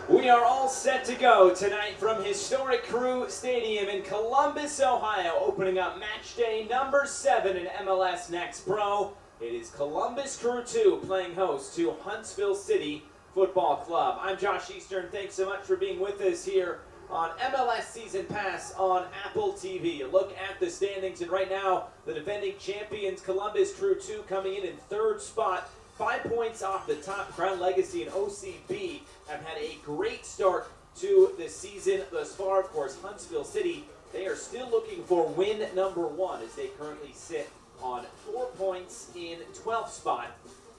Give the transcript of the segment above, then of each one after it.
We are all set to go tonight from historic Crew Stadium in Columbus, Ohio, opening up match day number 7 in MLS Next Pro. It is Columbus Crew 2 playing host to Huntsville City Football Club. I'm Josh Eastern. Thanks so much for being with us here on MLS Season Pass on Apple TV. A look at the standings, and right now the defending champions Columbus Crew 2 coming in third spot. 5 points off the top. Crown Legacy and OCB have had a great start to the season thus far. Of course, Huntsville City, they are still looking for win number 1 as they currently sit on 4 points in 12th spot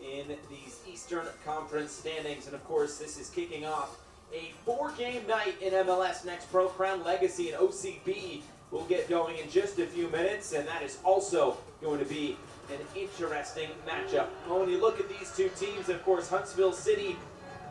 in these Eastern Conference standings. And of course, this is kicking off a 4-game night in MLS Next Pro. Crown Legacy and OCB will get going in just a few minutes, and that is also going to be an interesting matchup. Well, when you look at these two teams, of course, Huntsville City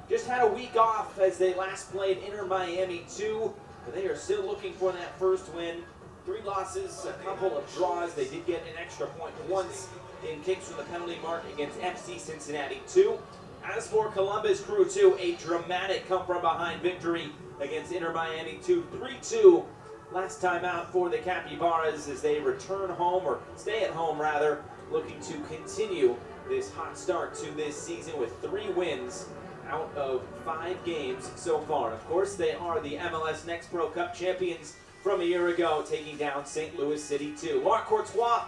just had a week off as they last played Inter Miami 2, but they are still looking for that first win. 3 losses, a couple of draws. They did get an extra point once in kicks from the penalty mark against FC Cincinnati 2. As for Columbus Crew 2, a dramatic come-from-behind victory against Inter Miami 2, 3-2 last time out for the Capybaras as they return home, or stay at home rather, looking to continue this hot start to this season with 3 wins out of 5 games so far. Of course, they are the MLS Next Pro Cup champions from a year ago, taking down St. Louis City 2. Marc Courtois,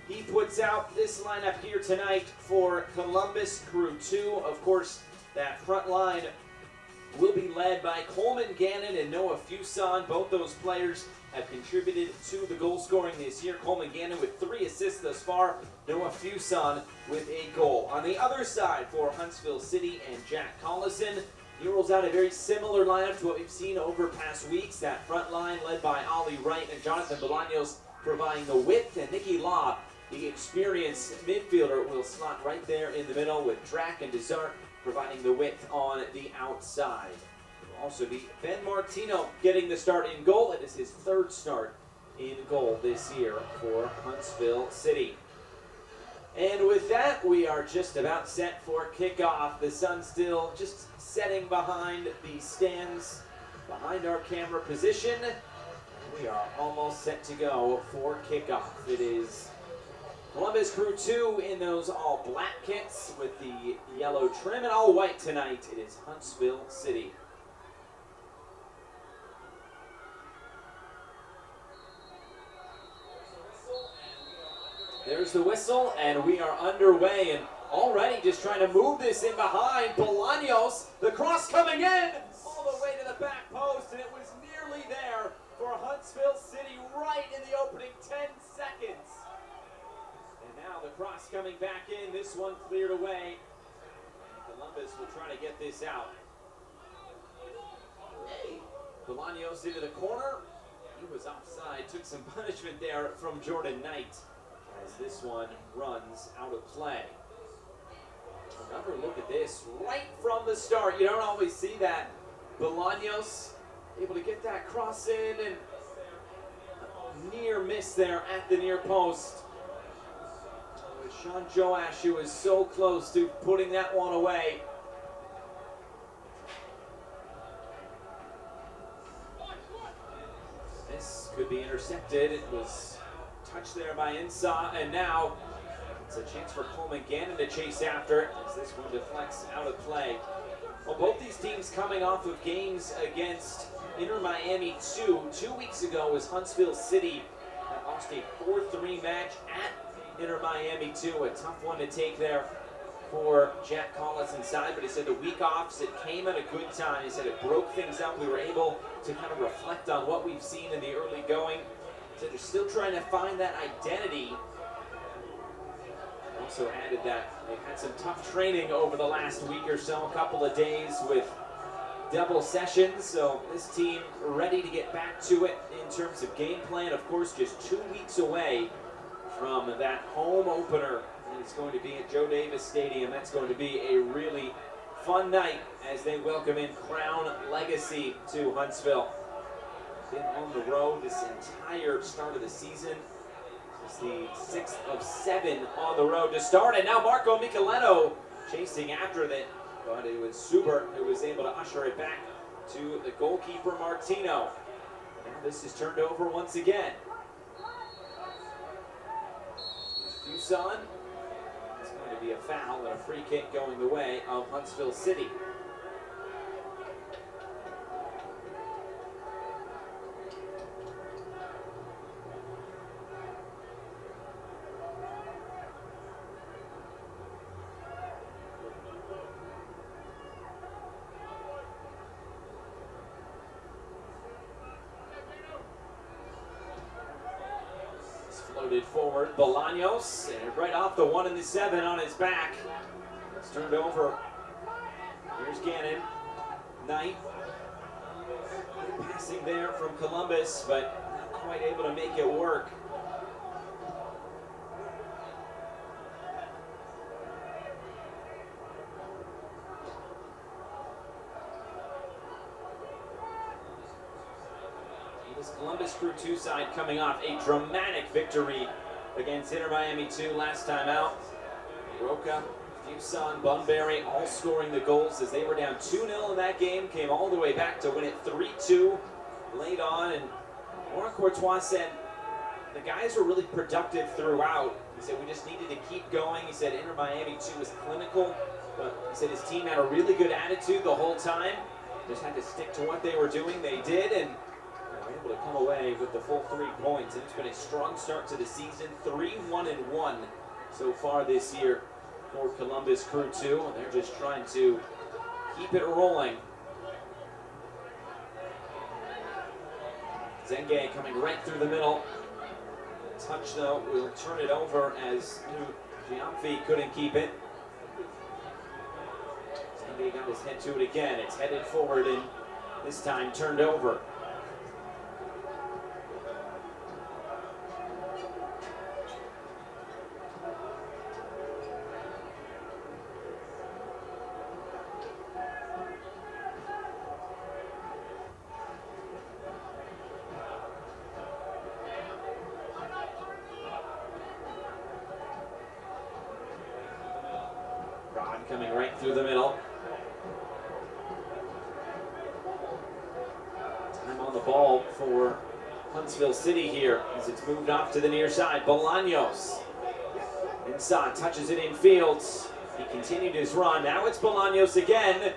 he puts out this lineup here tonight for Columbus Crew 2. Of course, that front line will be led by Coleman Gannon and Noah Fuson. Both those players have contributed to the goal scoring this year. Coleman Gannon with 3 assists thus far. Noah Fuson with a goal. On the other side for Huntsville City and Jack Collison, he rolls out a very similar lineup to what we've seen over past weeks. That front line led by Ollie Wright and Jonathan Bolaños providing the width, and Nicky Law, the experienced midfielder, will slot right there in the middle with Drac and Desart providing the width on the outside. It will also be Ben Martino getting the start in goal. It is his 3rd start in goal this year for Huntsville City. And with that, we are just about set for kickoff. The sun still just setting behind the stands, behind our camera position. We are almost set to go for kickoff. It is Columbus Crew 2 in those all black kits with the yellow trim, and all white tonight. It is Huntsville City. There's the whistle, and we are underway, and already just trying to move this in behind. Bolaños, the cross coming in all the way to the back post, and it was nearly there for Huntsville City right in the opening 10 seconds. And now the cross coming back in, this one cleared away. And Columbus will try to get this out. Bolaños into the corner. He was offside, took some punishment there from Jordan Knight as this one runs out of play. Another look at this right from the start. You don't always see that. Bolaños able to get that cross in, and near miss there at the near post. Sean Joash, who was so close to putting that one away. This could be intercepted. It was touched there by Insa, and now it's a chance for Coleman Gannon to chase after it as this one deflects out of play. Well, both these teams coming off of games against Inter Miami 2. 2 weeks ago was Huntsville City that lost a 4-3 match at Inter Miami 2. A tough one to take there for Jack Collison's side, but he said the week offs, it came at a good time. He said it broke things up. We were able to kind of reflect on what we've seen in the early going. He said they're still trying to find that identity. Also added that they've had some tough training over the last week or so, a couple of days with double sessions, so this team ready to get back to it in terms of game plan. Of course, just 2 weeks away from that home opener. It's going to be at Joe Davis Stadium. That's going to be a really fun night as they welcome in Crown Legacy to Huntsville. Been on the road this entire start of the season. It's the 6th of 7 on the road to start, and now Marco Micheleno chasing after it, but it was Subert who was able to usher it back to the goalkeeper Martino. Now this is turned over once again. Fuson. It's going to be a foul and a free kick going the way of Huntsville City. Floated forward, Bolaños, and right off the 1 and the 7 on his back. It's turned over. Here's Gannon. Knight. Passing there from Columbus, but not quite able to make it work. This Columbus Crew 2 side coming off a dramatic victory against Inter Miami 2 last time out. Roca, Fuson, Bunbury all scoring the goals as they were down 2-0 in that game, came all the way back to win it 3-2 late on. And Laurent Courtois said the guys were really productive throughout. He said we just needed to keep going. He said Inter Miami 2 was clinical, but he said his team had a really good attitude the whole time. Just had to stick to what they were doing. They did, and able to come away with the full 3 points, and it's been a strong start to the season. 3-1-1 so far this year for Columbus Crew 2, and they're just trying to keep it rolling. Zenge coming right through the middle. Touch though will turn it over as Giamfi couldn't keep it. Zenge got his head to it again. It's headed forward and this time turned over. Coming right through the middle. Time on the ball for Huntsville City here as it's moved off to the near side. Bolaños. Inside, touches it in field. He continued his run. Now it's Bolaños again.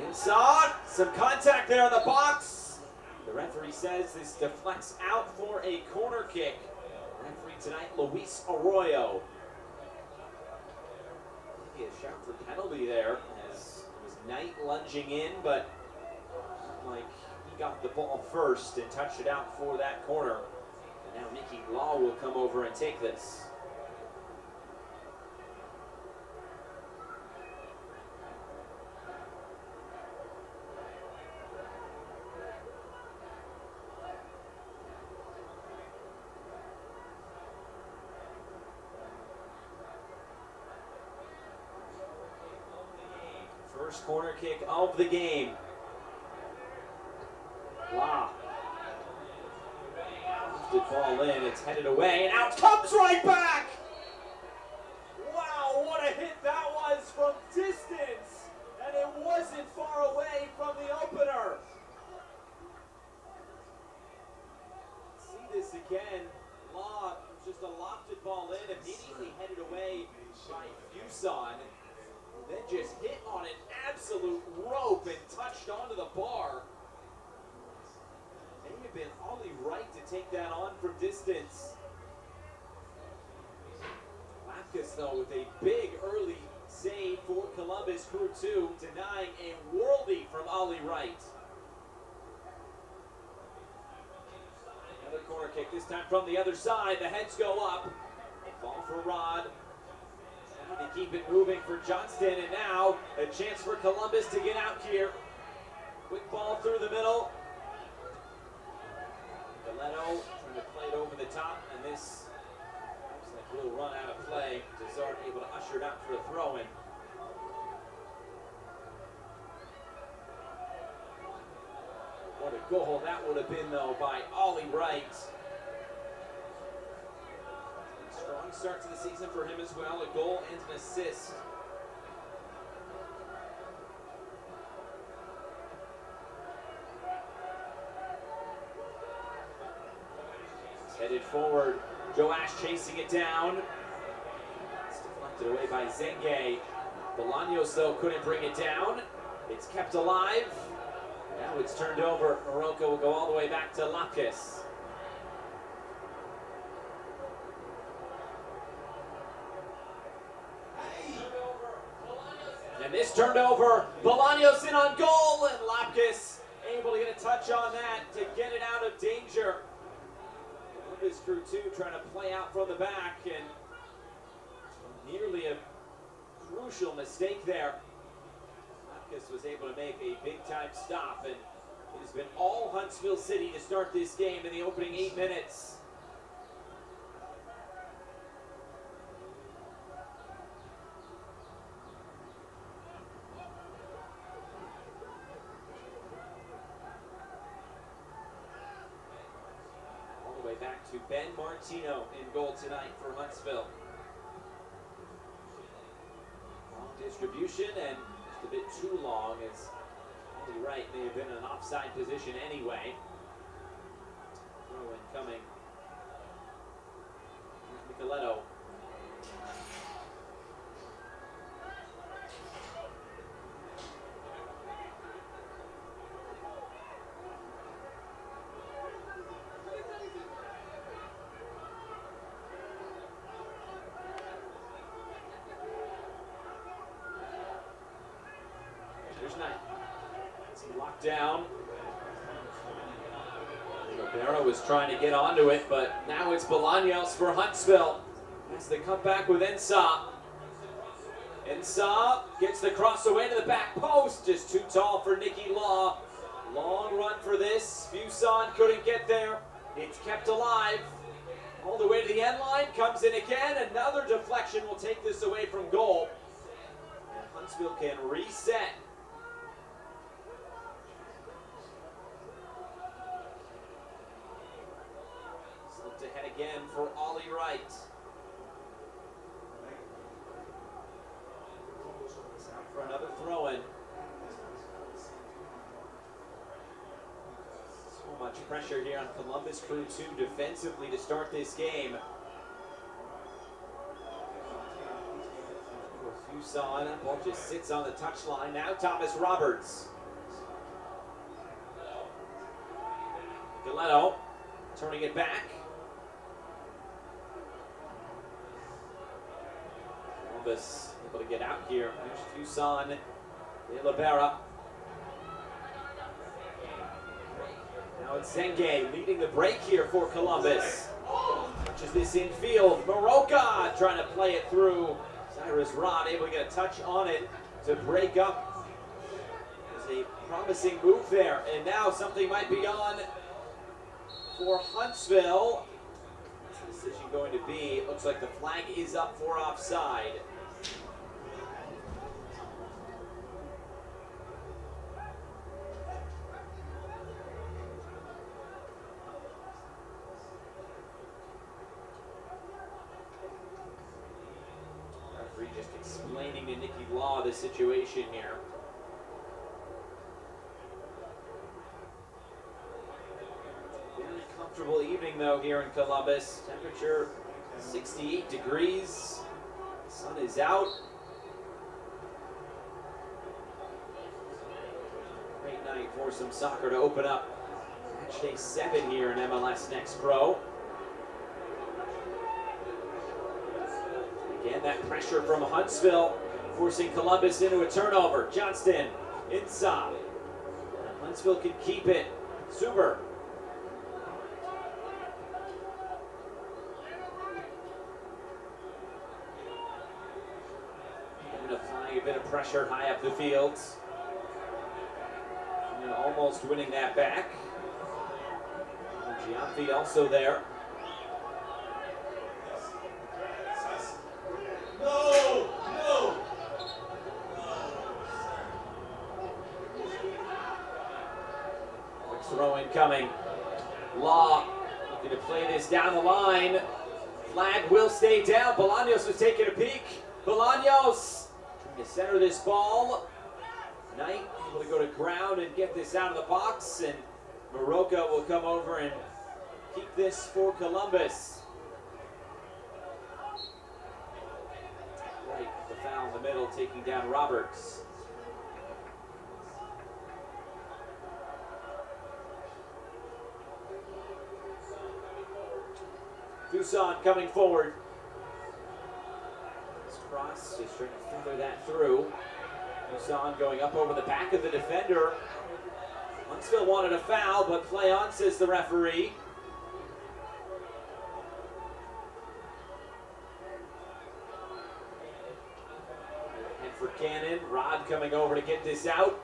Inside, some contact there in the box. The referee says this deflects out for a corner kick. Referee tonight, Luis Arroyo. A shout for penalty there as it was Knight lunging in, but like he got the ball first and touched it out for that corner. And now Mickey Law will come over and take this. First corner kick of the game. Wow. Lifted ball in, it's headed away, and out comes right back! Wow, what a hit that was from distance! And it wasn't far away from the opener. See this again. Law, just a lofted ball in, immediately headed away by Fuson. Then just hit on an absolute rope and touched onto the bar. May have been Ollie right to take that on from distance. Lapkus, though, with a big early save for Columbus Crew 2, denying a worldie from Ollie Wright. Another corner kick, this time from the other side. The heads go up. Ball for Rod. To keep it moving for Johnston, and now a chance for Columbus to get out here. Quick ball through the middle. Galeto trying to play it over the top, and this looks like we'll run out of play. Desart able to usher it out for a throw-in. What a goal that would have been, though, by Ollie Wright. Strong start to the season for him as well, a goal and an assist. Headed forward, Joash chasing it down. It's deflected away by Zenge. Bolaños, though, couldn't bring it down. It's kept alive. Now it's turned over. Morocco will go all the way back to Lapkus. And this turned over. Bolaños in on goal, and Lapkus able to get a touch on that to get it out of danger. Columbus Crew 2 trying to play out from the back, and nearly a crucial mistake there. Lapkus was able to make a big-time stop, and it has been all Huntsville City to start this game in the opening 8 minutes. Back to Ben Martino in goal tonight for Huntsville. Long distribution and just a bit too long, as Ollie Wright may have been in an offside position anyway. Throw in coming. Here's Micheletto. It's locked down. Rivera was trying to get onto it, but now it's Bolaños for Huntsville as they come back with Ensah. Ensah gets the cross away to the back post, just too tall for Nicky Law. Long run for this. Fuson couldn't get there. It's kept alive. All the way to the end line, comes in again. Another deflection will take this away from goal. And Huntsville can reset. Ahead again for Ollie Wright. It's out for another throw-in. So much pressure here on Columbus Crew 2 defensively to start this game. Fuson, ball just sits on the touchline. Now Thomas Roberts. Micheletto turning it back. Columbus able to get out here. There's Fuson, De Libera. Now it's Zenge leading the break here for Columbus. Touches this infield. Morocco trying to play it through. Cyrus Rod able to get a touch on it to break up. There's a promising move there, and now something might be on for Huntsville. What's the decision going to be? It looks like the flag is up for offside. Referee just explaining to Nicky Law the situation here. Very comfortable evening though here in Columbus. Temperature 68 degrees. The sun is out. Great night for some soccer to open up match day 7 here in MLS Next Pro. Again, that pressure from Huntsville forcing Columbus into a turnover. Johnston inside. Huntsville can keep it. Zuber. And applying a bit of pressure high up the field. And almost winning that back. Giampi also there. Throw in coming. Law looking to play this down the line. Flag will stay down. Bolaños was taking a peek. Bolaños trying to center this ball. Knight able to go to ground and get this out of the box, and Morocco will come over and keep this for Columbus. Right, the foul in the middle, taking down Roberts. Tucson coming forward. This cross is trying to feather that through. Tucson going up over the back of the defender. Huntsville wanted a foul, but play on, says the referee. And for Cannon, Rod coming over to get this out.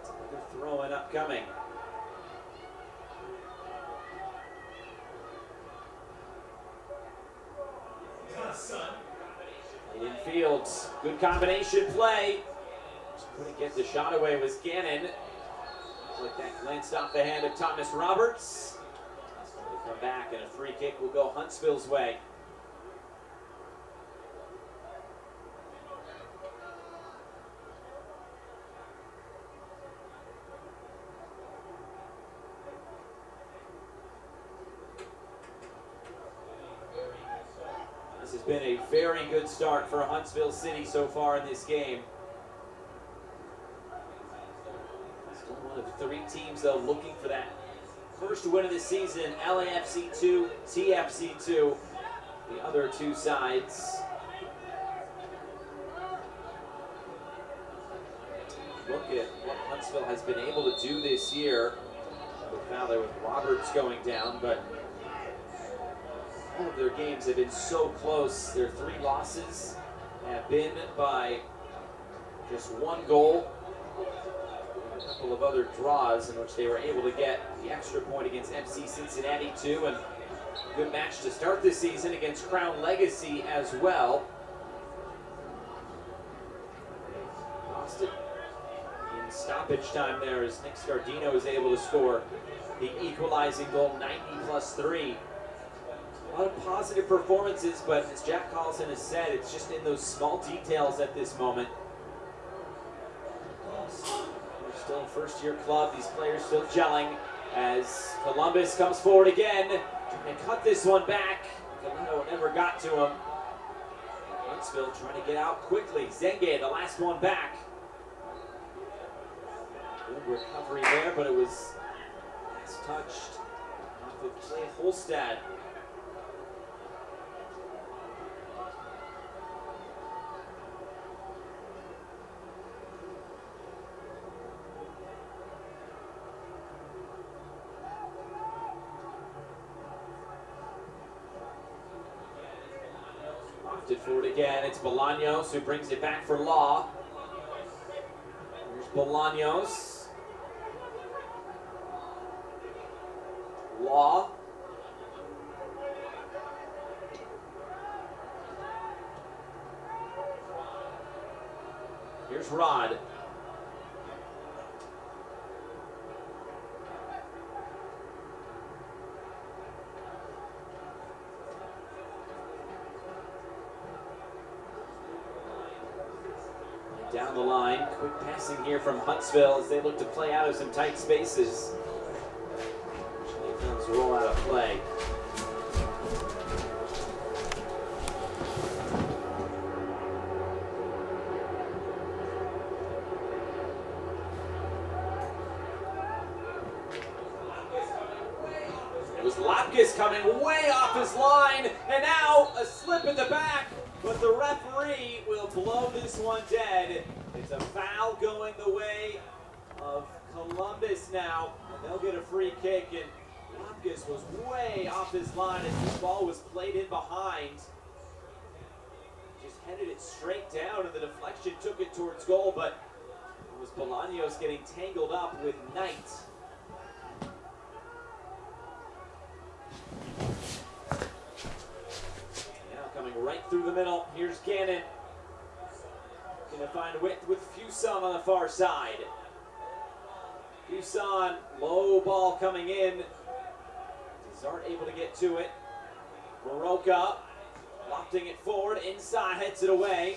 Another throw-in upcoming. Infield, good combination play. Couldn't get the shot away was Gannon. Like that glanced off the hand of Thomas Roberts. They'll come back and a free kick will go Huntsville's way. This has been a very good start for Huntsville City so far in this game. Still one of 3 teams, though, looking for that first win of the season. LAFC 2, TFC 2, the other 2 sides. Look at what Huntsville has been able to do this year. Now there with Roberts going down, but all of their games have been so close. Their 3 losses have been by just 1 goal. A couple of other draws in which they were able to get the extra point against FC Cincinnati too, and a good match to start this season against Crown Legacy as well. Lost it in stoppage time there as Nick Scardino is able to score the equalizing goal, 90+3. A lot of positive performances, but as Jack Carlson has said, it's just in those small details at this moment. They're still a first-year club. These players still gelling as Columbus comes forward again and cut this one back. Galeno never got to him. Huntsville trying to get out quickly. Zenge, the last one back. Good recovery there, but it was touched off of Clay Holstad. Lofted forward again. It's Bolaños who brings it back for Law. Here's Bolaños. Law. Here's Rod. Down the line, quick passing here from Huntsville as they look to play out of some tight spaces. Comes roll out of play. It was Lapkus coming way off his line, and now a slip in the back, but the referee will blow this one dead. It's a foul going the way of Columbus now, and they'll get a free kick, and Lapkus was way off his line as this ball was played in behind. Just headed it straight down, and the deflection took it towards goal, but it was Bolaños getting tangled up with Knight. Now coming right through the middle, here's Gannon. Gonna find width with Fuson on the far side. Fuson, low ball coming in. Aren't able to get to it. Baroka lofting it forward, inside, heads it away.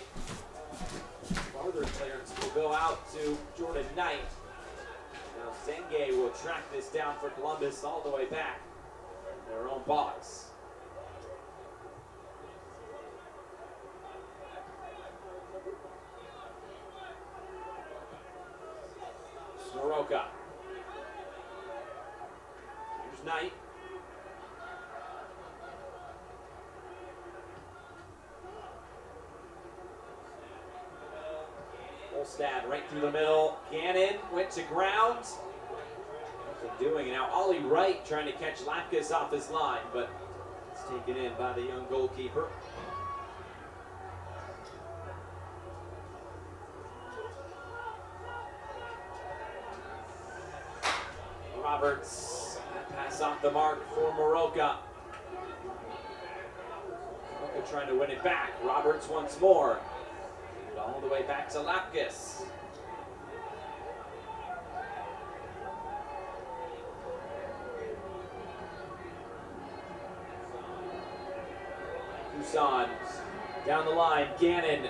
Farther clearance will go out to Jordan Knight. Now Senge will track this down for Columbus all the way back in their own box. Soroka. Here's Knight. Olstad right through the middle. Gannon went to ground. Nothing doing. And now Ollie Wright trying to catch Lapkus off his line, but it's taken in by the young goalkeeper. Roberts, pass off the mark for Moroka. Moroka trying to win it back. Roberts once more. All the way back to Lapkus. Kusan down the line. Gannon.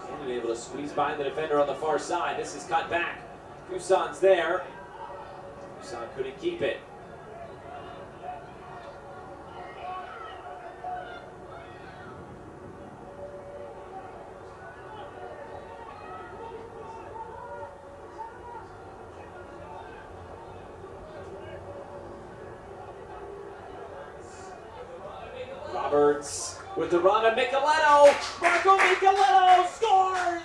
Gannon able to squeeze by the defender on the far side. This is cut back. Kusan's there. Kusan couldn't keep it. Roberts with the run of Micheletto. Marco Micheletto scores!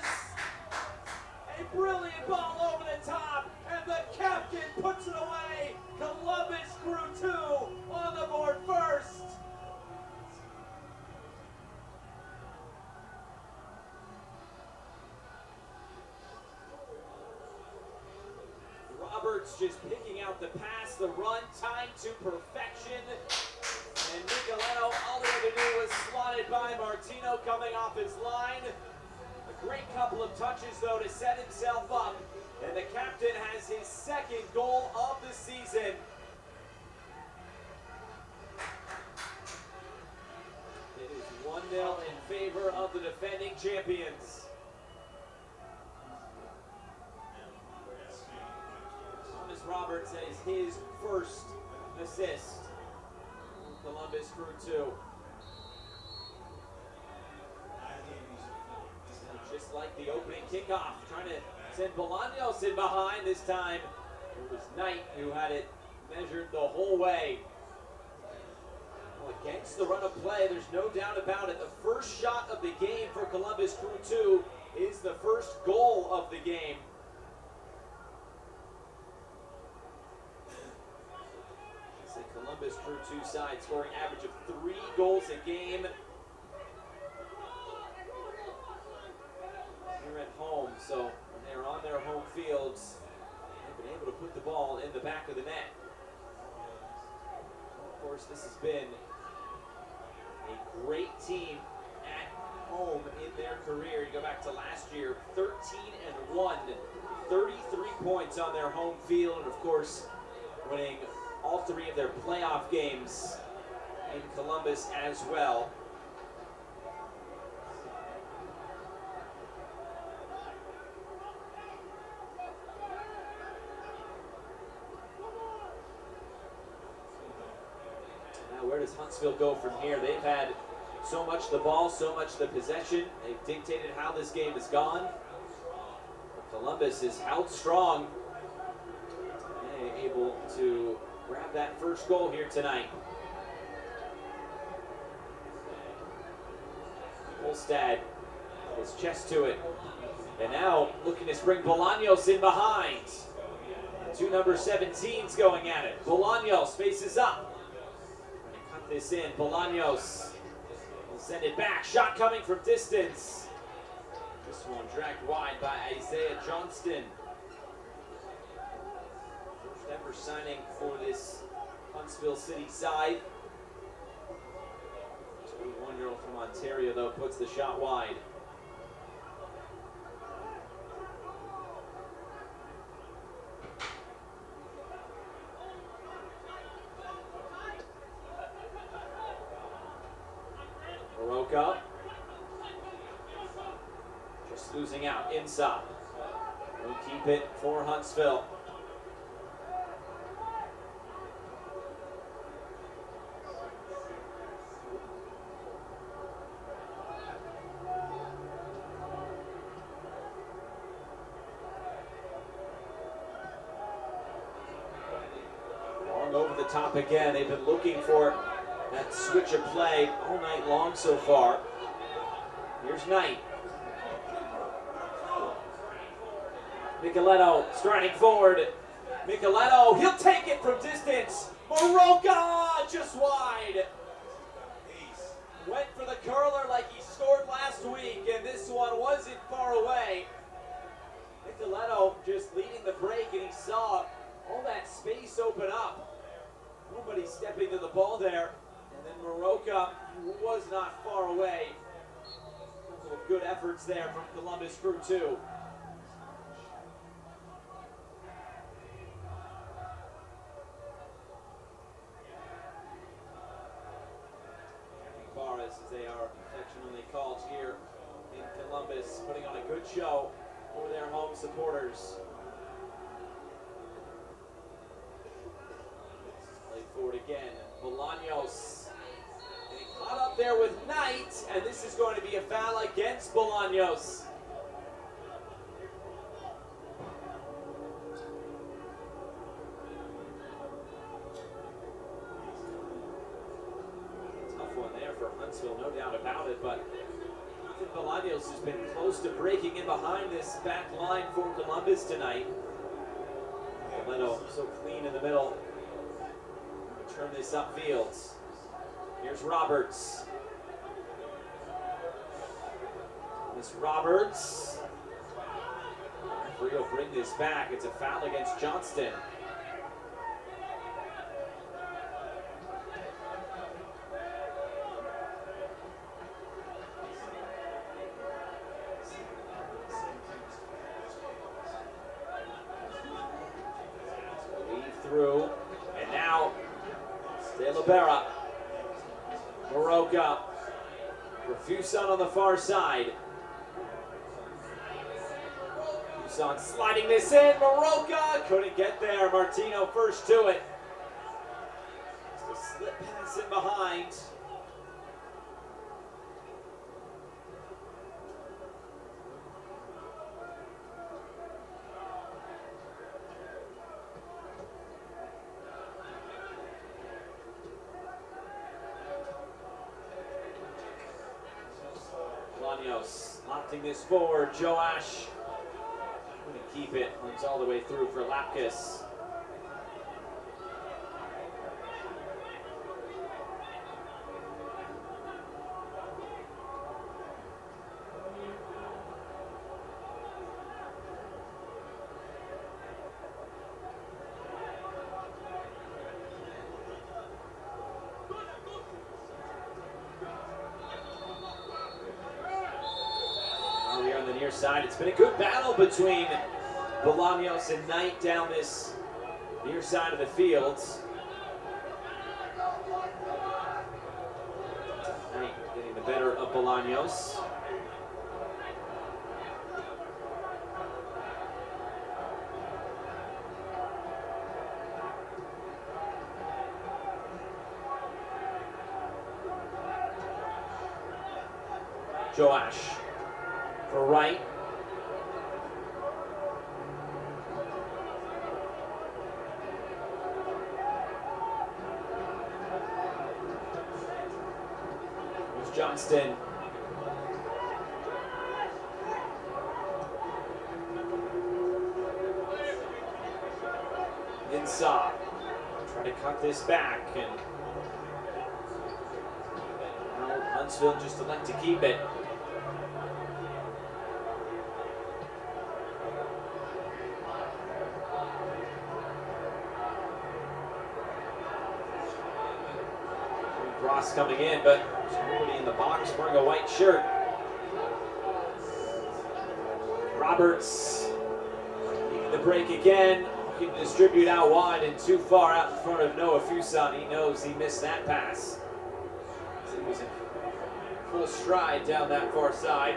A brilliant ball over the top, and the captain puts it away. Columbus Crew 2 on the board first. Roberts just picking out the pass, the run timed to perfection. And Micheletto, all he had to do was slotted by Martino coming off his line. A great couple of touches, though, to set himself up. And the captain has his second goal of the season. It is 1-0 in favor of the defending champions. Thomas Roberts has his first assist. Columbus Crew 2. Just like the opening kickoff, trying to send Bolaños in behind. This time it was Knight who had it measured the whole way. Well, against the run of play, there's no doubt about it. The first shot of the game for Columbus Crew 2 is the first goal of the game. Columbus Crew 2 side scoring average of 3 goals a game here at home. So when they're on their home fields, they've been able to put the ball in the back of the net. Of course, this has been a great team at home in their career. You go back to last year, 13-1, 33 points on their home field, and of course, winning all 3 of their playoff games in Columbus as well. Now where does Huntsville go from here? They've had so much the ball, so much the possession. They've dictated how this game has gone. But Columbus is held strong. Able to grab that first goal here tonight. Olstad, his chest to it. And now looking to spring Bolaños in behind. The 2 number 17s going at it. Bolaños faces up. Trying to cut this in. Bolaños will send it back. Shot coming from distance. This one dragged wide by Isaiah Johnston. Ever signing for this Huntsville City side. 21-year-old from Ontario, though, puts the shot wide. Moroka just losing out inside. will keep it for Huntsville. Over the top again. They've been looking for that switch of play all night long so far. Here's Knight. Micheletto striding forward. Micheletto, he'll take it from distance. Maroka just wide. Went for the curler like he scored last week, and this one wasn't far away. Micheletto just leading the break, and he saw all that space open up. Nobody stepping to the ball there. And then Maroka was not far away. A couple of good efforts there from Columbus Crew 2. Bars, as they are affectionately called here in Columbus, putting on a good show for their home supporters. Forward again, Bolaños getting caught up there with Knight, and this is going to be a foul against Bolaños. Tough one there for Huntsville, no doubt about it, but Ethan Bolaños has been close to breaking in behind this back line for Columbus tonight. Micheletto so clean in the middle. Turn this upfield. Here's Roberts. Miss Roberts. Referee will bring this back. It's a foul against Johnston. Lead through, and now De Libera, Maroka, Fuson on the far side. Fuson sliding this in, Maroka couldn't get there. Martino first to it. Just a slip pass in behind. Bolaños lofting this forward. Joash going to keep it. Runs all the way through for Lapkus. On the near side, it's been a good battle between Bolaños and Knight down this near side of the field. Knight getting the better of Bolaños. Joash for Wright. Here's Johnston. Inside. Try to cut this back, and Huntsville just elect to keep it. Ross coming in, but there's nobody in the box wearing a white shirt. Roberts making the break again, looking to distribute out wide and too far out in front of Noah Fuson. He knows he missed that pass. He was in full stride down that far side.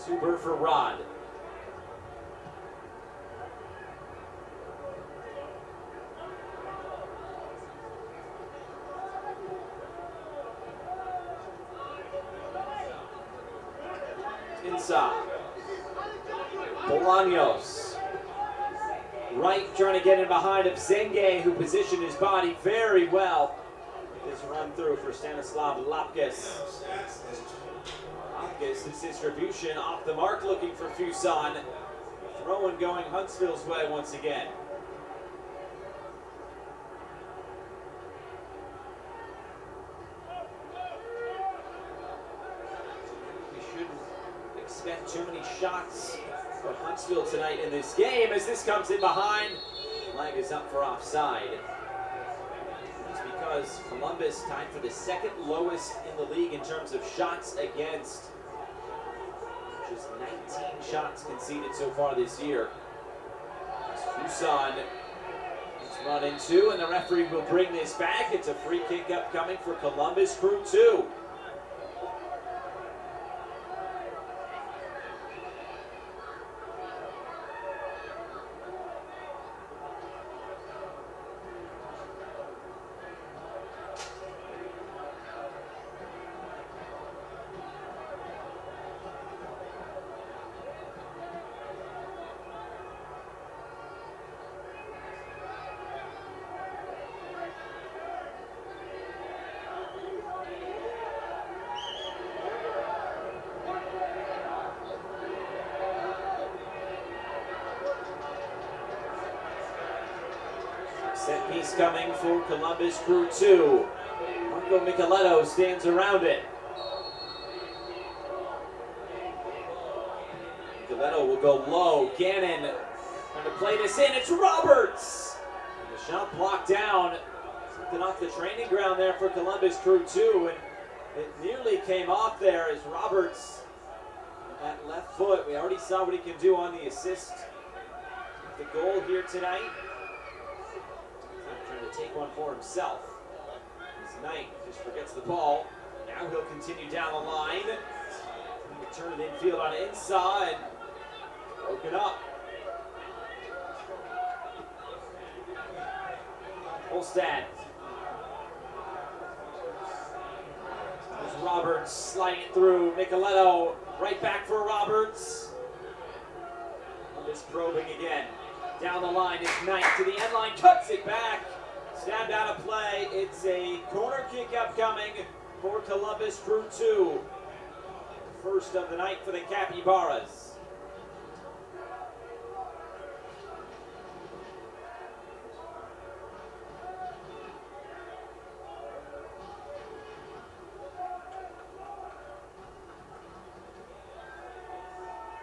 Super for Rod. Inside. Bolaños. Right trying to get in behind of Zenge, who positioned his body very well. This run through for Stanislav Lapkus. Lapkus, his distribution off the mark, looking for Fuson. Throwing going Huntsville's way once again. We shouldn't expect too many shots for Huntsville tonight in this game as this comes in behind. Flag is up for offside. It's because Columbus tied for the second lowest in the league in terms of shots against. Just 19 shots conceded so far this year. Fuson is run into, and the referee will bring this back. It's a free kick upcoming for Columbus Crew 2. Set piece coming for Columbus Crew 2. Marco Micheletto stands around it. Micheletto will go low. Gannon trying to play this in. It's Roberts! And the shot blocked down. Something off the training ground there for Columbus Crew 2. And it nearly came off there as Roberts, that left foot. We already saw what he can do on the assist. The goal here tonight. Trying to take one for himself. This Knight just forgets the ball. Now he'll continue down the line. Turn it infield on inside. Broken up. Holstad. There's Roberts sliding it through. Micheletto right back for Roberts. Just probing again. Down the line is Knight to the end line, cuts it back. Stabbed out of play. It's a corner kick upcoming for Columbus Crew 2. First of the night for the Capybaras.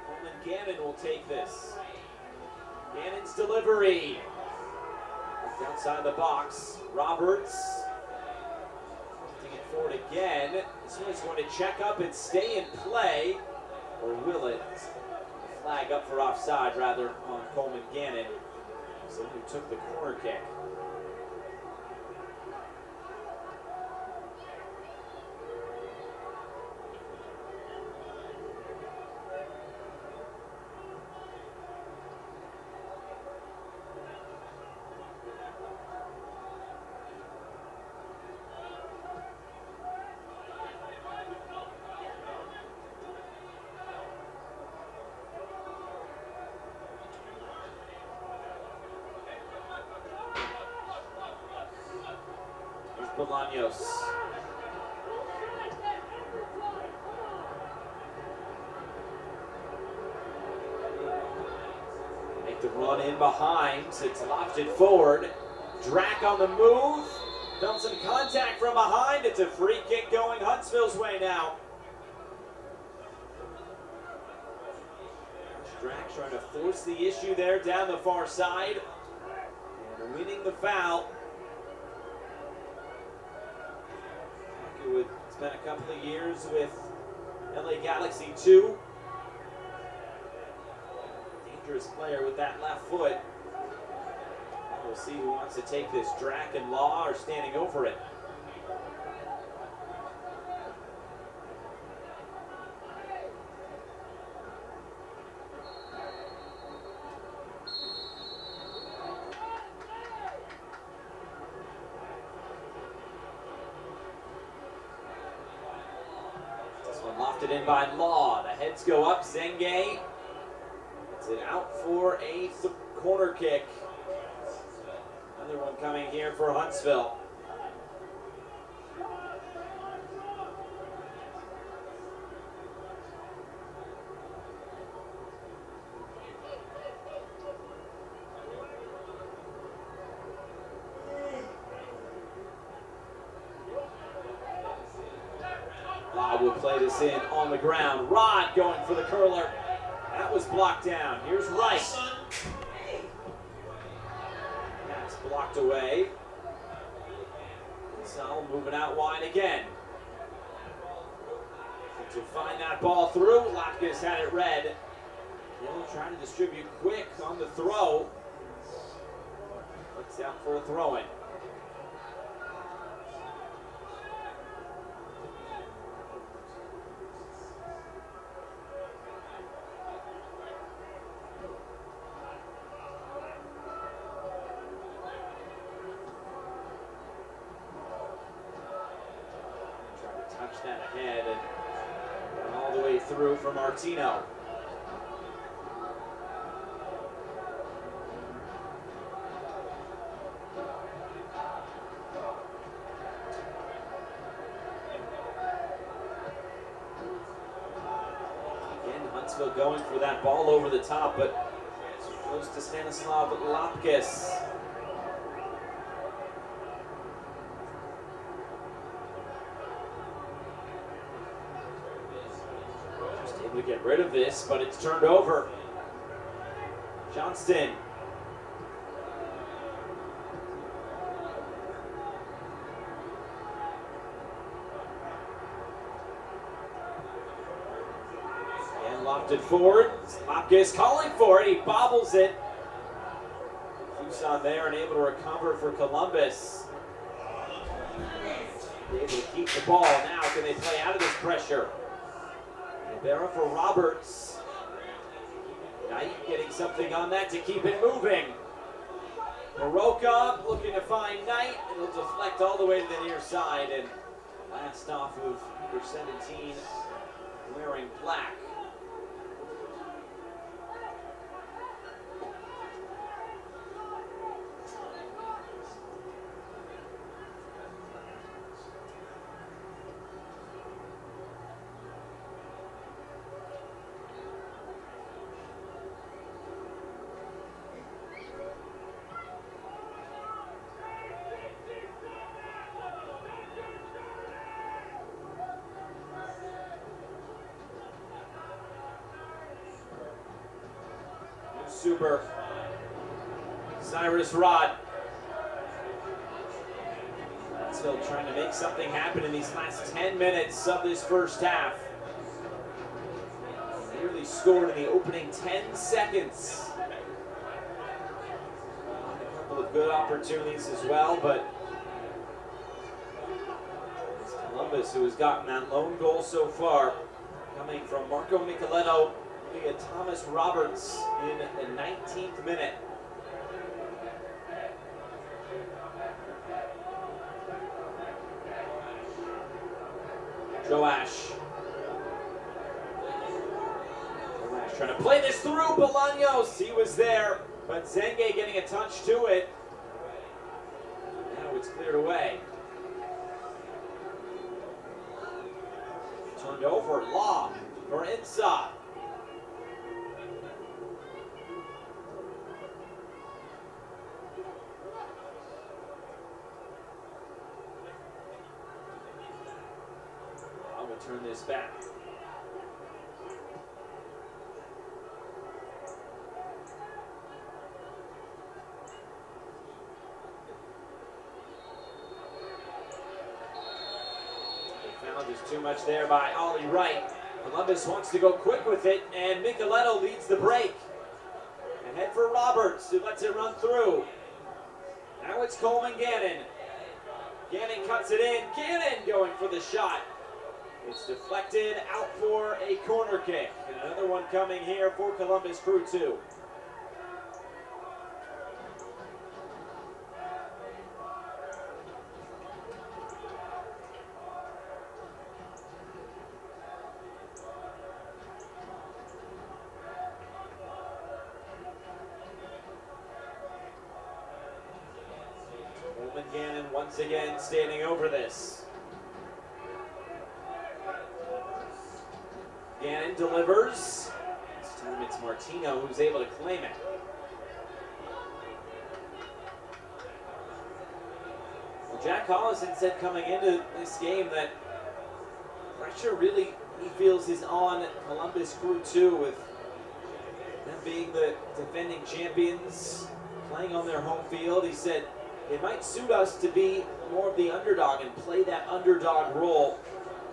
Coleman Gannon will take this. Gannon's delivery. Outside the box. Roberts. Lifting it forward again. This one's going to check up and stay in play. Or will it? Flag up for offside rather on Coleman Gannon. Someone who took the corner kick. Bolaños. Make the run in behind. It's lofted forward. Drac on the move. Felt some contact from behind. It's a free kick going Huntsville's way now. Drac trying to force the issue there down the far side. And winning the foul. Who had spent a couple of years with LA Galaxy 2. Dangerous player with that left foot. We'll see who wants to take this. Drac and Law are standing over it. Lofted in by Law. The heads go up. Zenge gets it out for a corner kick. Another one coming here for Huntsville. Law will play this in on the ground. Rod going for the curler. That was blocked down. Here's Wright. That's blocked away. Sal moving out wide again. To find that ball through, Lapkus had it read. Hill trying to distribute quick on the throw. Looks out for a throw-in. Touch that ahead and all the way through for Martino. Again, Huntsville going for that ball over the top, but close to Stanislav Lapkus. To get rid of this, but it's turned over. Johnston. And lofted forward. Lapkus calling for it. He bobbles it. Fuson there and able to recover for Columbus. Able to keep the ball. Now can they play out of this pressure? Rivera for Roberts. Knight getting something on that to keep it moving. Baroka looking to find Knight. It'll deflect all the way to the near side. And last off of number 17, wearing black. Super. Cyrus Rod. Still trying to make something happen in these last 10 minutes of this first half. Nearly scored in the opening 10 seconds. A couple of good opportunities as well, but it's Columbus who has gotten that lone goal so far, coming from Marco Micheletto via Thomas Roberts in the 19th minute. Joash trying to play this through Bolaños. He was there, but Zenge getting a touch to it. Now it's cleared away. Turned over, Law for Insa. Turn this back. They found just too much there by Ollie Wright. Columbus wants to go quick with it, and Micheletto leads the break. Ahead for Roberts, who lets it run through. Now it's Coleman Gannon. Gannon cuts it in. Gannon going for the shot. It's deflected out for a corner kick. Another one coming here for Columbus Crew 2. once again standing over this. Gannon delivers. This time it's Martino who's able to claim it. Well, Jack Collison said coming into this game that pressure really he feels is on Columbus Crew 2 with them being the defending champions, playing on their home field. He said it might suit us to be more of the underdog and play that underdog role.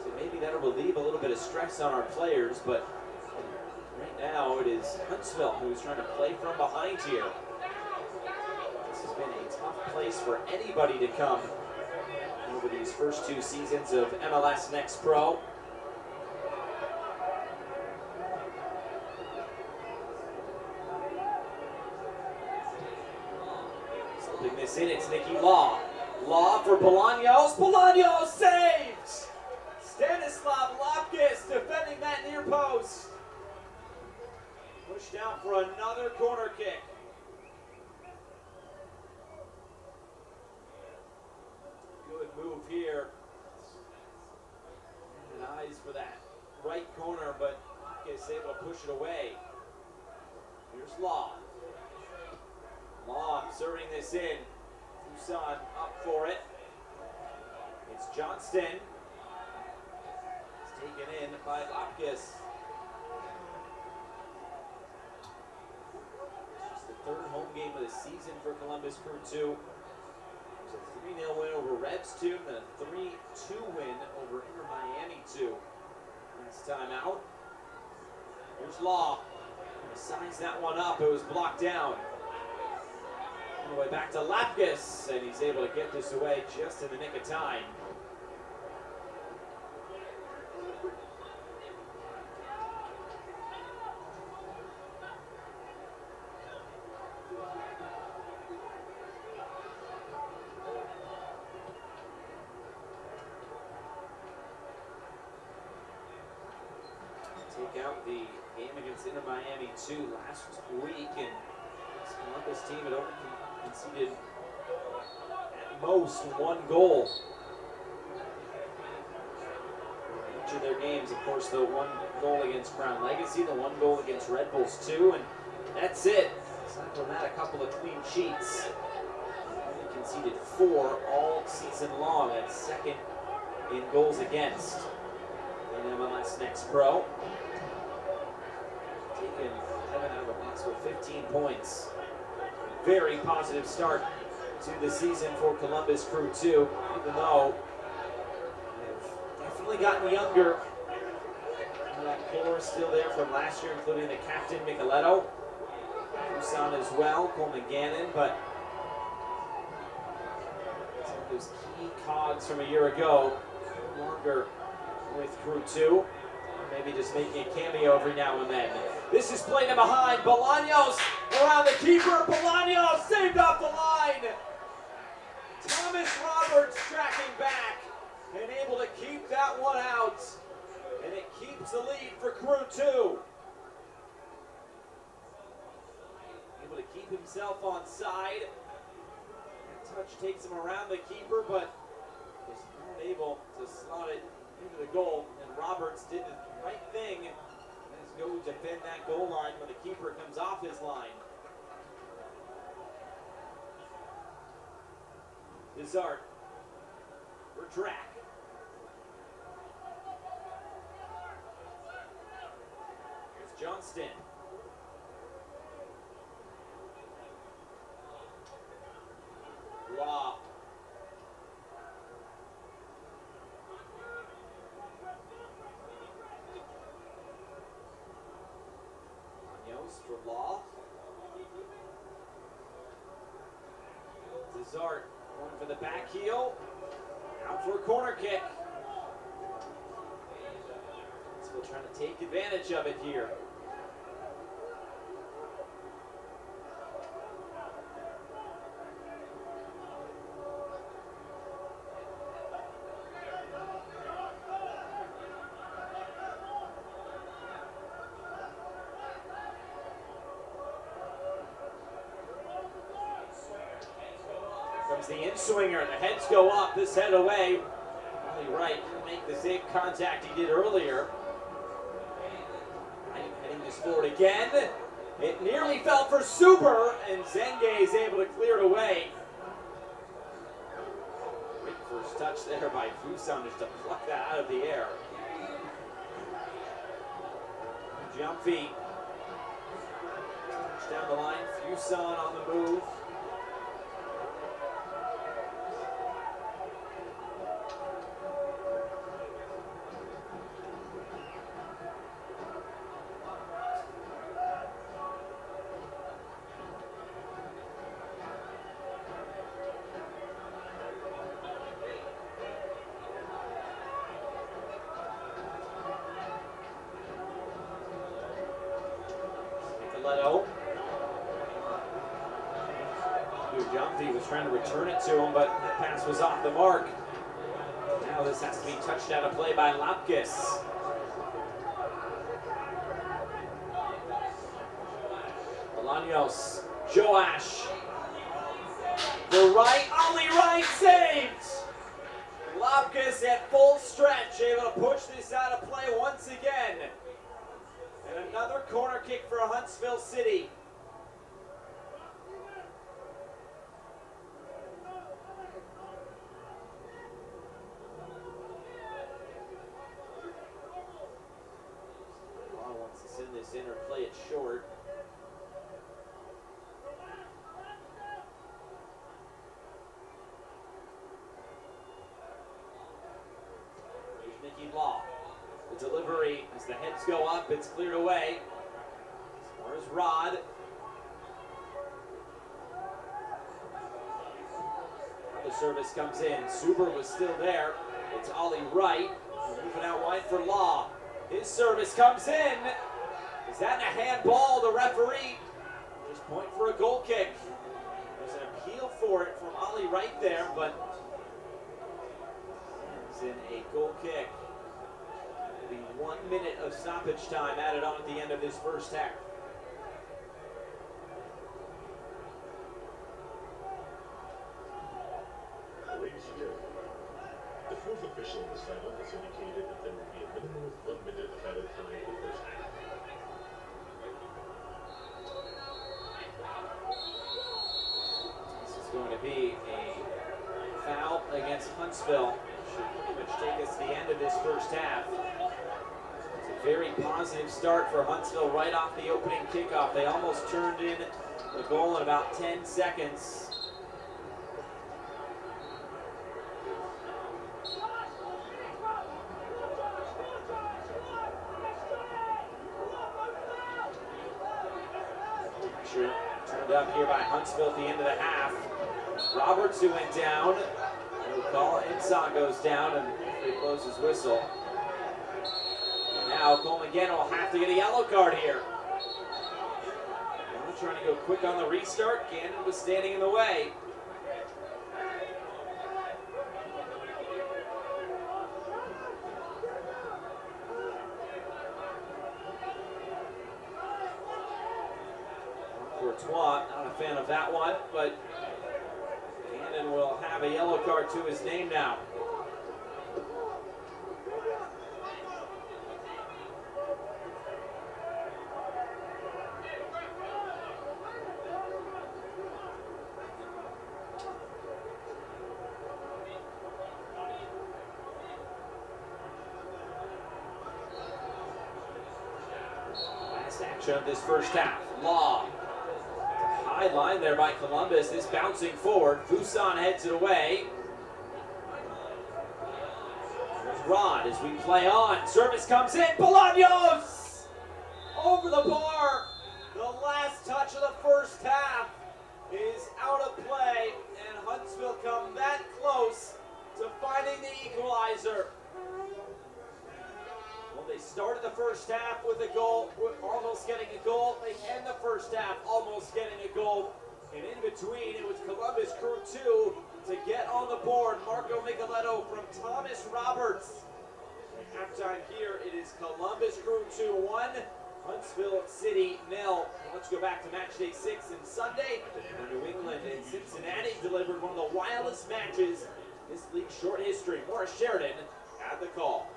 So maybe that'll relieve a little bit of stress on our players, but right now it is Huntsville who's trying to play from behind here. This has been a tough place for anybody to come over these first 2 seasons of MLS Next Pro. Slipping this in, it's Nicky Law. Law for Bolaños. Bolaños saved! Stanislav Lopkis defending that near post. Pushed out for another corner kick. Good move here. And eyes for that right corner, but Lopkis able to push it away. Here's Law. Law inserting this in. Tucson up for it. It's Johnston. It's taken in by Lopkis. It's the 3rd home game of the season for Columbus Crew 2. It was a 3-0 win over Revs 2 and a 3-2 win over Inter Miami 2. This time out. Here's Law. Signs that one up. It was blocked down. All the way back to Lopkis, and he's able to get this away just in the nick of time. Take out the game against Inter Miami 2 last week, and this Columbus team had only conceded at most 1 goal. Each of their games, of course, the 1 goal against Crown Legacy, the 1 goal against Red Bulls 2, and that's it. Aside from that, a couple of clean sheets. Only conceded 4 all season long. That's 2nd in goals against in MLS Next Pro. Taken 11 out of a possible 15 points. Very positive start to the season for Columbus Crew 2, even though they've definitely gotten younger. That core is still there from last year, including the captain, Micheletto. Tucson as well, Coleman Gannon, but some of those key cogs from a year ago no longer with Crew 2. Maybe just making a cameo every now and then. This is played in behind. Bolaños around the keeper. Bolaños saved off the line. Thomas Roberts tracking back and able to keep that one out. And it keeps the lead for Crew 2. Able to keep himself on side. That touch takes him around the keeper, but is not able to slot it into the goal. And Roberts did the right thing. Let's go defend that goal line when the keeper comes off his line. Desart for Drac. Here's Johnston. Law. For Law. Desart going for the back heel. Out for a corner kick. Still trying to take advantage of it here. There's the in-swinger. The heads go up. This head away. Ollie Wright make the same contact he did earlier. Wright heading this forward again. It nearly fell for Super, and Zenge is able to clear it away. Great first touch there by Fuson just to pluck that out of the air. Jump feet. Touch down the line. Fuson on the move. He was trying to return it to him, but that pass was off the mark. Now this has to be touched out of play by Lapkus. Bolaños, Joash. The right, Ollie Wright saved! Lapkus at full stretch, able to push this out of play once again. And another corner kick for Huntsville City. Wants to send this in or play it short. Here's Nicky Law. The delivery, as the heads go up, it's cleared away. As far as Rod. The service comes in. Super was still there. It's Ollie Wright. Moving out wide for Law. His service comes in. Is that a handball? The referee just point for a goal kick. There's an appeal for it from Ollie Wright there, but it's in a goal kick. It'll be 1 minute of stoppage time added on at the end of this first half. Ladies and gentlemen, the fourth official in this final has indicated that there will be a minimum of 1 minute of added time in the first half. This is going to be a foul against Huntsville. Should pretty much take us to the end of this first half. It's a very positive start for Huntsville right off the opening kickoff. They almost turned in the goal in about 10 seconds. Turned up here by Huntsville at the end of the half. Roberts, who went down. No call. Insong goes down and he blows his whistle. And now Coleman again will have to get a yellow card here. Now trying to go quick on the restart. Gannon was standing in the way. Not a fan of that one, but Gannon will have a yellow card to his name now. Last action of this first half. Law. High line there by Columbus. This bouncing forward. Fuson heads it away. There's Rod as we play on. Service comes in. Bolaños! Over the bar. The last touch of the first half is out of play. And Huntsville come that close to finding the equalizer. Well, they started the first half with a goal, almost getting a goal. They end the first half almost getting a goal. And in between, it was Columbus Crew 2 to get on the board. Marco Micheletto from Thomas Roberts. At halftime here, it is Columbus Crew 2 1, Huntsville City 0. Let's go back to match day 6 and Sunday, where New England and Cincinnati delivered one of the wildest matches in this league's short history. Morris Sheridan had the call.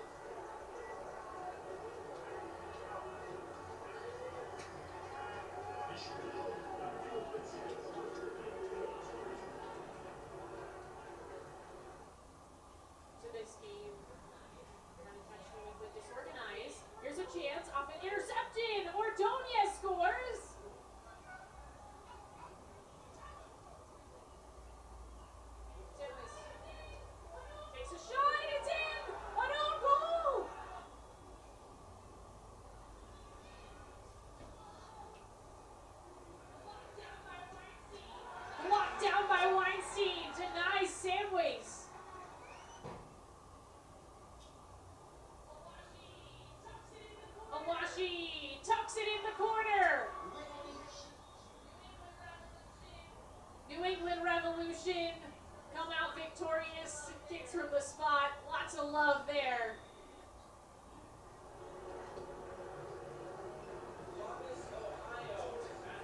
Today's game, unintentional New England disorganized. Here's a chance, off an interception. Ordonez scores. Timmons takes a shot, and it's in. An own goal. Blocked down by Weinstein. Denies Samways. Awashi tucks it in the corner. New England Revolution come out victorious. Kicks from the spot. Lots of love there.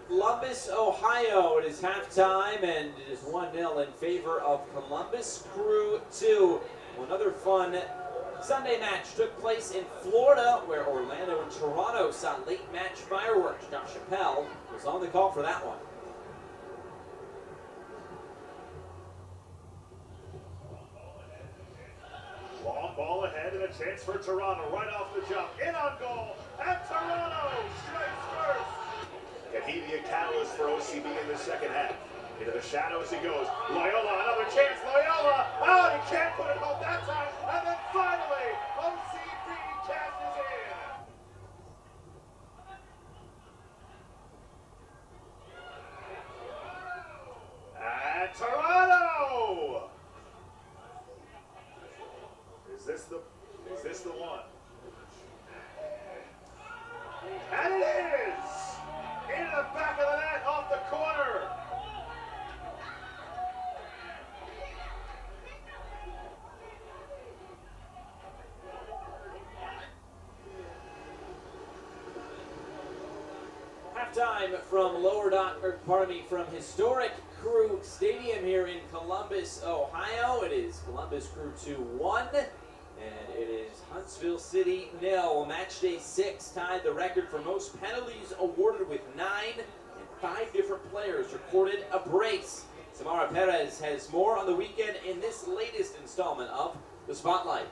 Columbus, Ohio. It is halftime, and it is 1-0 in favor of Columbus Crew 2. Another fun Sunday match took place in Florida, where Orlando and Toronto saw late match fireworks. Josh Chappelle was on the call for that one. Long ball ahead and a chance for Toronto right off the jump. In on goal, and Toronto strikes first. Can he be a catalyst for OCB in the second half? Into the shadows he goes. Loyola, another chance. Loyola, oh, he can't put it home that time. And then finally, OCB cashes in. And Toronto! Is this the one? And it is! Into the back of the net, off the corner. Halftime from historic Crew Stadium here in Columbus, Ohio. It is Columbus Crew 2-1, and it is Huntsville City 0. Match day 6 tied the record for most penalties awarded with 9, and 5 different players recorded a brace. Samara Perez has more on the weekend in this latest installment of The Spotlight.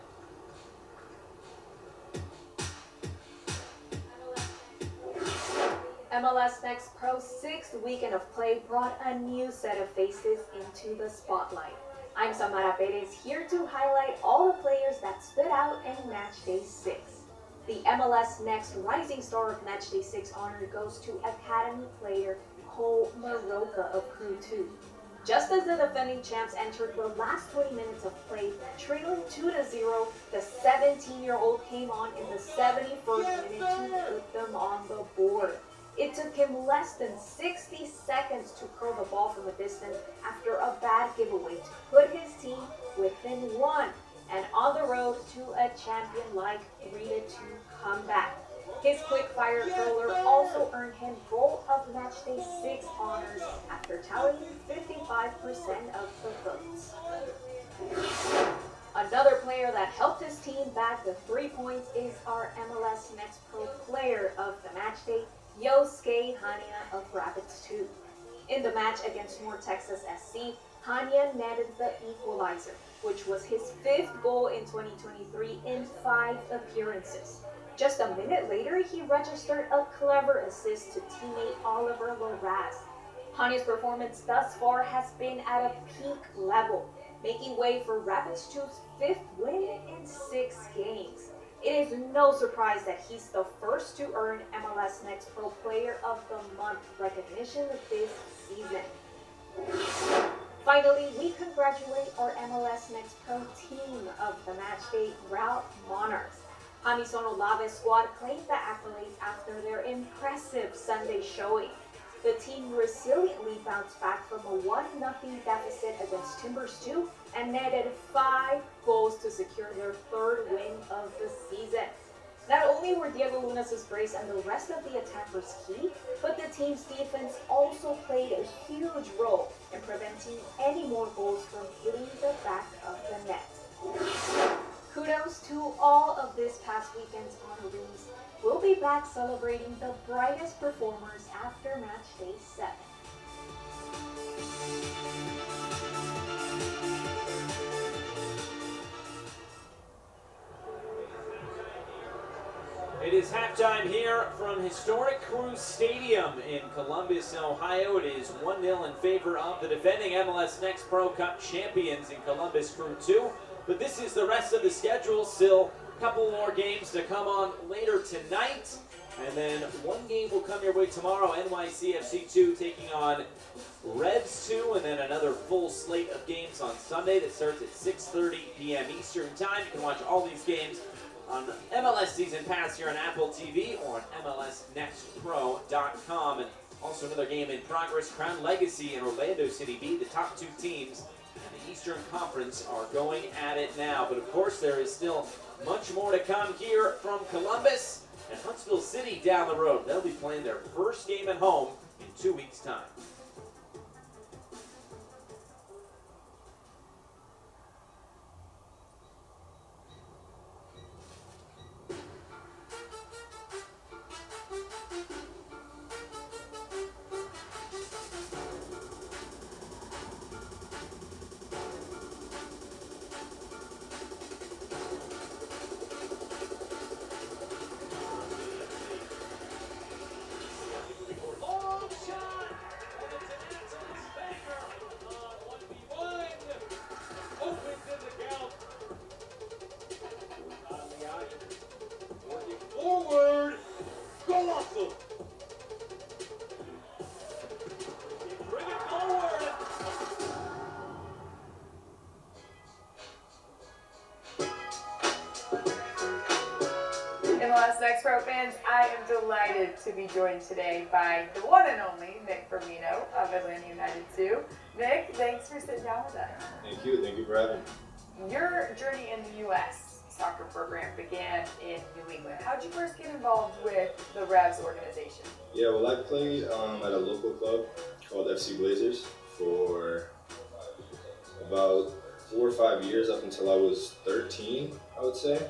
MLS Next Pro's 6th weekend of play brought a new set of faces into the spotlight. I'm Samara Perez, here to highlight all the players that stood out in Match Day 6. The MLS Next Rising Star of Match Day 6 honor goes to Academy player Cole Maroka of Crew 2. Just as the defending champs entered the last 20 minutes of play, trailing 2-0, the 17-year-old came on in the 71st minute to put them on the board. It took him less than 60 seconds to curl the ball from a distance after a bad giveaway to put his team within 1 and on the road to a champion-like 3-2 comeback. His quick-fire curler also earned him Goal of Matchday 6 honors after tallying 55% of the votes. Another player that helped his team bag the 3 points is our MLS Next Pro player of the matchday, Yosuke Hania of Rapids 2. In the match against North Texas SC, Hania netted the equalizer, which was his 5th goal in 2023 in 5 appearances. Just a minute later, he registered a clever assist to teammate Oliver Loraz. Hania's performance thus far has been at a peak level, making way for Rapids 2's 5th win in 6 games. It is no surprise that he's the first to earn MLS Next Pro Player of the Month recognition this season. Finally, we congratulate our MLS Next Pro team of the matchday Route Monarchs. Jamison Olave's squad claimed the accolades after their impressive Sunday showing. The team resiliently bounced back from a 1-0 deficit against Timbers 2 and netted 5 goals to secure their 3rd win of the season. Not only only were Diego Lunas's brace and the rest of the attackers key, but the team's defense also played a huge role in preventing any more goals from hitting the back of the net. Kudos to all of this past weekend's honorees. We'll be back celebrating the brightest performers after match day 7. It is halftime here from historic Crew Stadium in Columbus, Ohio. It is 1-0 in favor of the defending MLS Next Pro Cup champions in Columbus Crew 2. But this is the rest of the schedule. Still a couple more games to come on later tonight. And then one game will come your way tomorrow, NYCFC 2 taking on Reds 2, and then another full slate of games on Sunday that starts at 6:30 p.m. Eastern Time. You can watch all these games on MLS Season Pass here on Apple TV or on MLSNextPro.com. And also another game in progress, Crown Legacy and Orlando City B, the top two teams in the Eastern Conference, are going at it now. But of course, there is still much more to come here from Columbus and Huntsville City down the road. They'll be playing their first game at home in 2 weeks' time. Forward! Colossal! Bring it forward! MLS Next Pro fans, I am delighted to be joined today by the one and only Nick Firmino of Atlanta United 2. Nick, thanks for sitting down with us. Thank you for having me. Your journey in the U.S. soccer program began in New England. How did you first get involved with the Revs organization? Yeah, well, I played at a local club called FC Blazers for about 4 or 5 years, up until I was 13, I would say.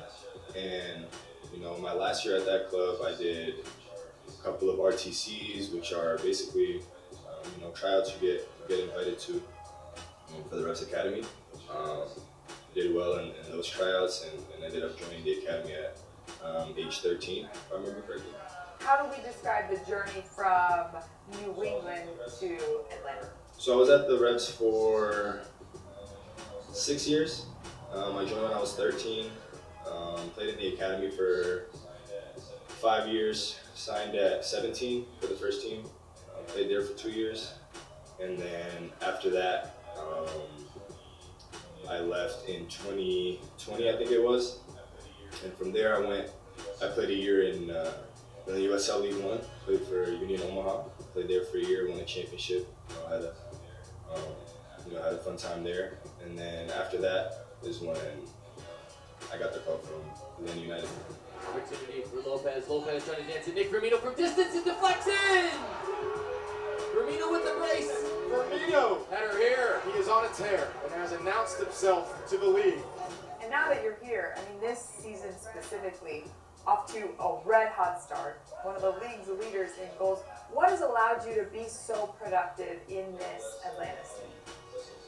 And, you know, my last year at that club, I did a couple of RTCs, which are basically, tryouts you get invited to for the Revs Academy. Did well in those tryouts and ended up joining the academy at age 13, if I remember correctly. How do we describe the journey from New England to Atlanta? So I was at the Revs for 6 years. I joined when I was 13, played in the academy for 5 years, signed at 17 for the first team, played there for 2 years, and then after that, I left in 2020, I think it was, and from there I played a year in the USL League One, played for Union Omaha, played there for a year, won a championship, had a fun time there, and then after that is when I got the call from Atlanta United. Opportunity for Lopez. Lopez trying to dance to Nick Firmino from distance. It deflects in! Firmino with the brace. Firmino, Header here. he is on a tear and has announced himself to the league. And now that you're here, I mean, this season specifically, off to a red-hot start, one of the league's leaders in goals. What has allowed you to be so productive in this Atlanta scene?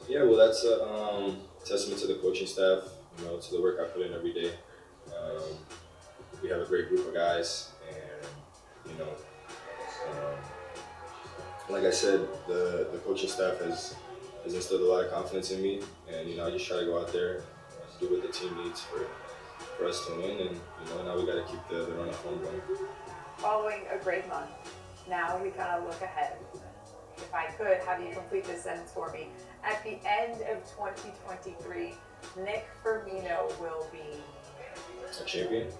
Yeah, well, that's a testament to the coaching staff, to the work I put in every day. We have a great group of guys, and, like I said, the coaching staff has instilled a lot of confidence in me, and, I just try to go out there, do what the team needs for us to win, and, now we got to keep the run of form going. Following a great month, now we kind of look ahead. If I could have you complete this sentence for me. At the end of 2023, Nick Firmino will be A champion?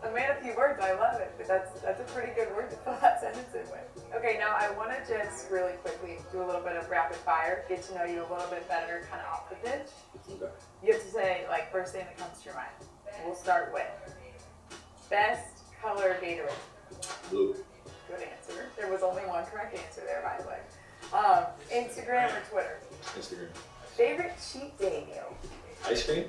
a man of few words. I love it, but that's a pretty good word to fill that sentence in with. Okay, now I want to just really quickly do a little bit of rapid fire, get to know you a little bit better, kind of off the pitch. Okay. You have to say, first thing that comes to your mind. We'll start with best color Gatorade? Blue. Good answer. There was only one correct answer there, by the way. Instagram or Twitter? Instagram. Favorite cheat day meal? Ice cream?